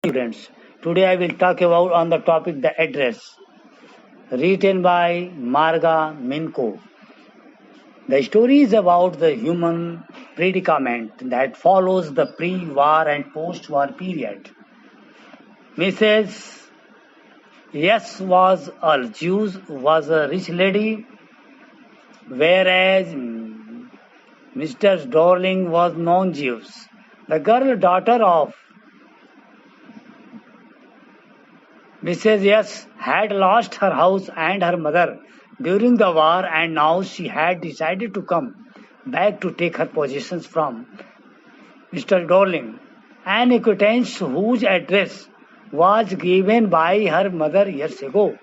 Students. Today I will talk about on the topic the address, written by Marga Minko. The story is about the human predicament that follows the pre-war and post-war period. Mrs. Yes was a rich lady, whereas Mr. Darling was non-Jews. The girl daughter of Mrs. Yes had lost her house and her mother during the war, and now she had decided to come back to take her possessions from Mr. Dorling, an acquaintance whose address was given by her mother years ago.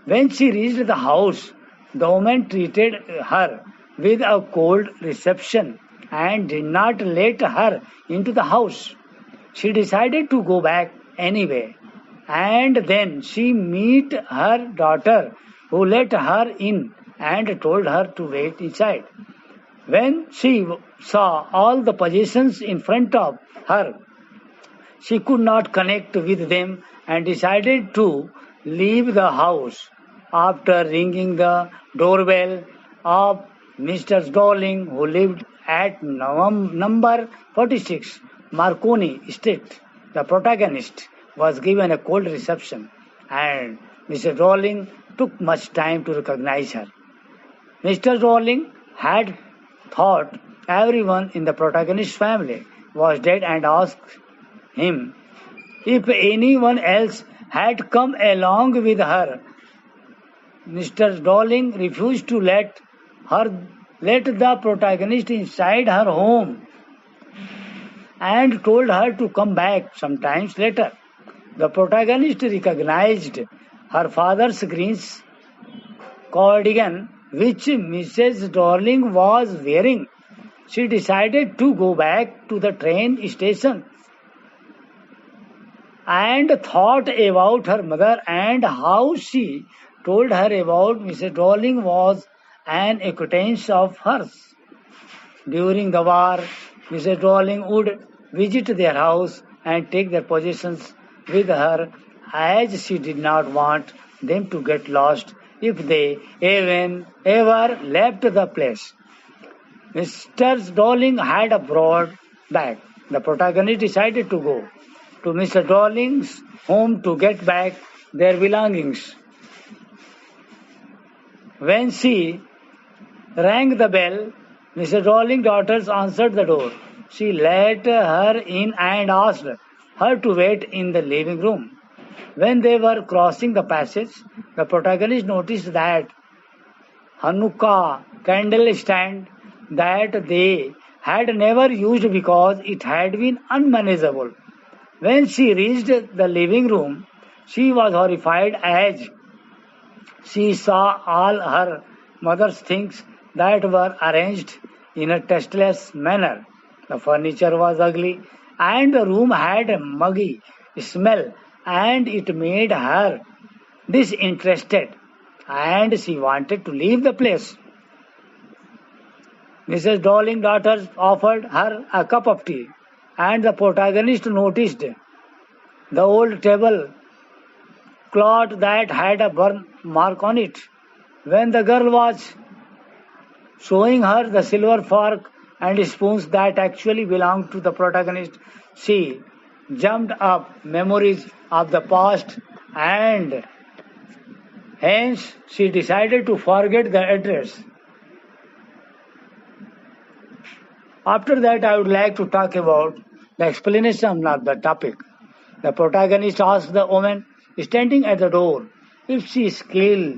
When she reached the house, the woman treated her with a cold reception and did not let her into the house. She decided to go back anyway, and then she met her daughter, who let her in and told her to wait inside. When she saw all the possessions in front of her, she could not connect with them and decided to leave the house. After ringing the doorbell of Mr. Darling, who lived at number 46 Marconi Street, the protagonist was given a cold reception, and Mr. Darling took much time to recognize her. Mr. Darling had thought everyone in the protagonist's family was dead and asked him if anyone else had come along with her. Mr. Darling refused to let the protagonist inside her home and told her to come back sometimes later. The protagonist recognized her father's green cardigan, which Mrs. Darling was wearing. She decided to go back to the train station and thought about her mother and how she told her about Mrs. Darling was an acquaintance of hers. During the war, Mrs. Darling would visit their house and take their possessions with her, as she did not want them to get lost if they even ever left the place. Mr. Darling had a broad bag. The protagonist decided to go to Mr. Darling's home to get back their belongings. When she rang the bell, Mr. Darling's daughters answered the door. She let her in and asked her to wait in the living room. When they were crossing the passage, the protagonist noticed that Hanukkah candle stand that they had never used because it had been unmanageable. When she reached the living room, she was horrified as she saw all her mother's things that were arranged in a tasteless manner. The furniture was ugly, and the room had a muggy smell, and it made her disinterested, and she wanted to leave the place. Mrs. Darling's daughter offered her a cup of tea, and the protagonist noticed the old table cloth that had a burn mark on it. When the girl was showing her the silver fork and spoons that actually belonged to the protagonist, she jumped up memories of the past, and hence she decided to forget the address. After that, I would like to talk about the explanation of the topic. The protagonist asked the woman standing at the door if she still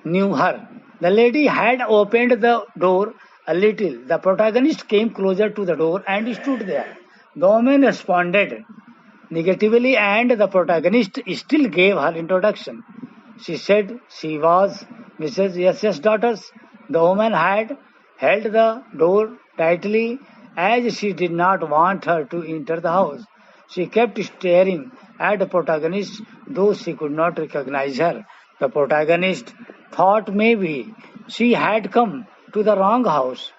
knew her. The lady had opened the door a little. The protagonist came closer to the door and stood there. The woman responded negatively, and the protagonist still gave her introduction. She said she was Mrs. Yes's daughter. The woman had held the door tightly as she did not want her to enter the house. She kept staring at the protagonist, though she could not recognize her. The protagonist thought maybe she had come to the wrong house.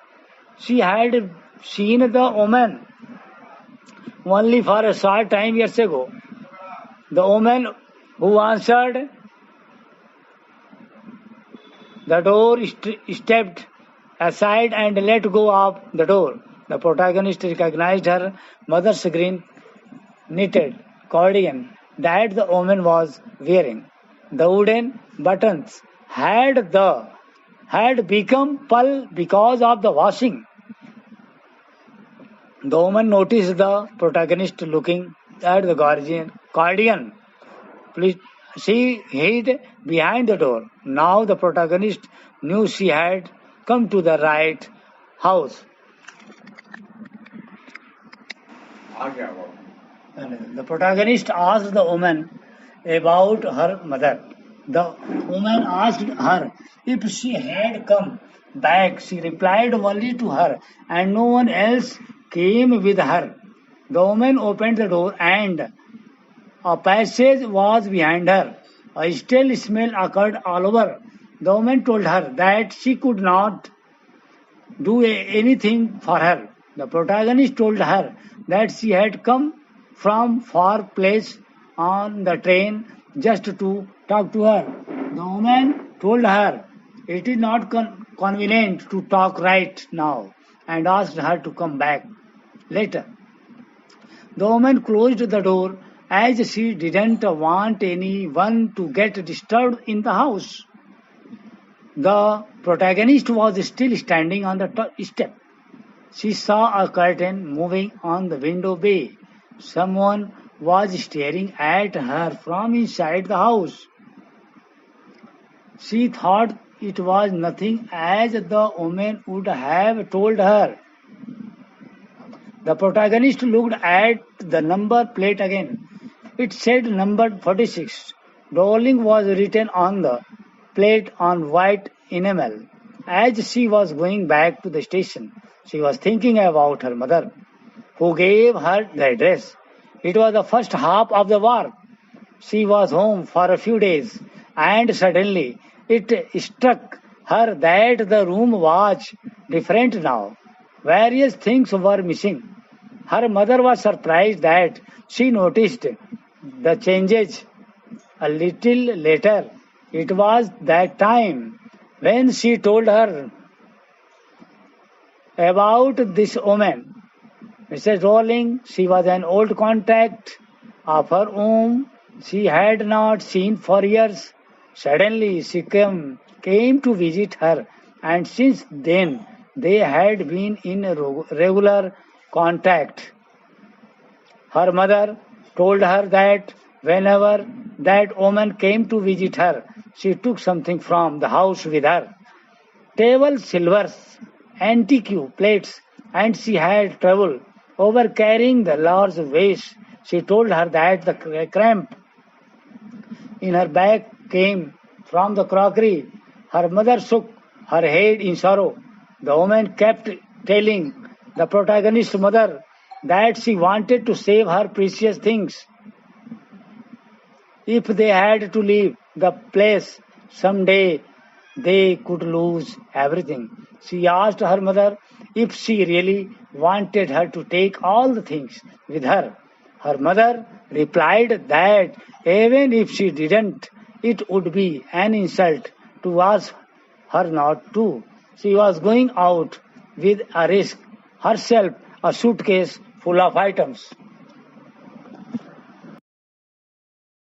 She had seen the woman only for a short time years ago. The woman who answered the door stepped aside and let go of the door. The protagonist recognized her mother's green knitted cardigan that the woman was wearing. The wooden buttons had become dull because of the washing. The woman noticed the protagonist looking at the cardigan. She hid behind the door. Now the protagonist knew she had come to the right house. The protagonist asked the woman about her mother. The woman asked her if she had come back. She replied only to her, and no one else came with her. The woman opened the door, and a passage was behind her. A stale smell occurred all over. The woman told her that she could not do anything for her. The protagonist told her that she had come from far place on the train just to talk to her. The woman told her it is not convenient to talk right now and asked her to come back later. The woman closed the door as she didn't want anyone to get disturbed in the house. The protagonist was still standing on the step. She saw a curtain moving on the window bay. Someone was staring at her from inside the house. She thought it was nothing as the woman would have told her. The protagonist looked at the number plate again. It said number 46. Darling was written on the plate on white enamel. As she was going back to the station, she was thinking about her mother, who gave her the address. It was the first half of the war. She was home for a few days, and suddenly it struck her that the room was different now. Various things were missing. Her mother was surprised that she noticed the changes a little later. It was that time when she told her about this woman. Mrs. Rowling, she was an old contact of her whom she had not seen for years. Suddenly she came to visit her, and since then they had been in regular contact. Her mother told her that whenever that woman came to visit her, she took something from the house with her. Table silvers, antique plates, and she had trouble over carrying the large vase. She told her that the cramp in her back came from the crockery. Her mother shook her head in sorrow. The woman kept telling the protagonist's mother that she wanted to save her precious things. If they had to leave the place someday, they could lose everything. She asked her mother if she really wanted her to take all the things with her. Her mother replied that even if she didn't, it would be an insult to ask her not to. She was going out with a risk herself, a suitcase full of items.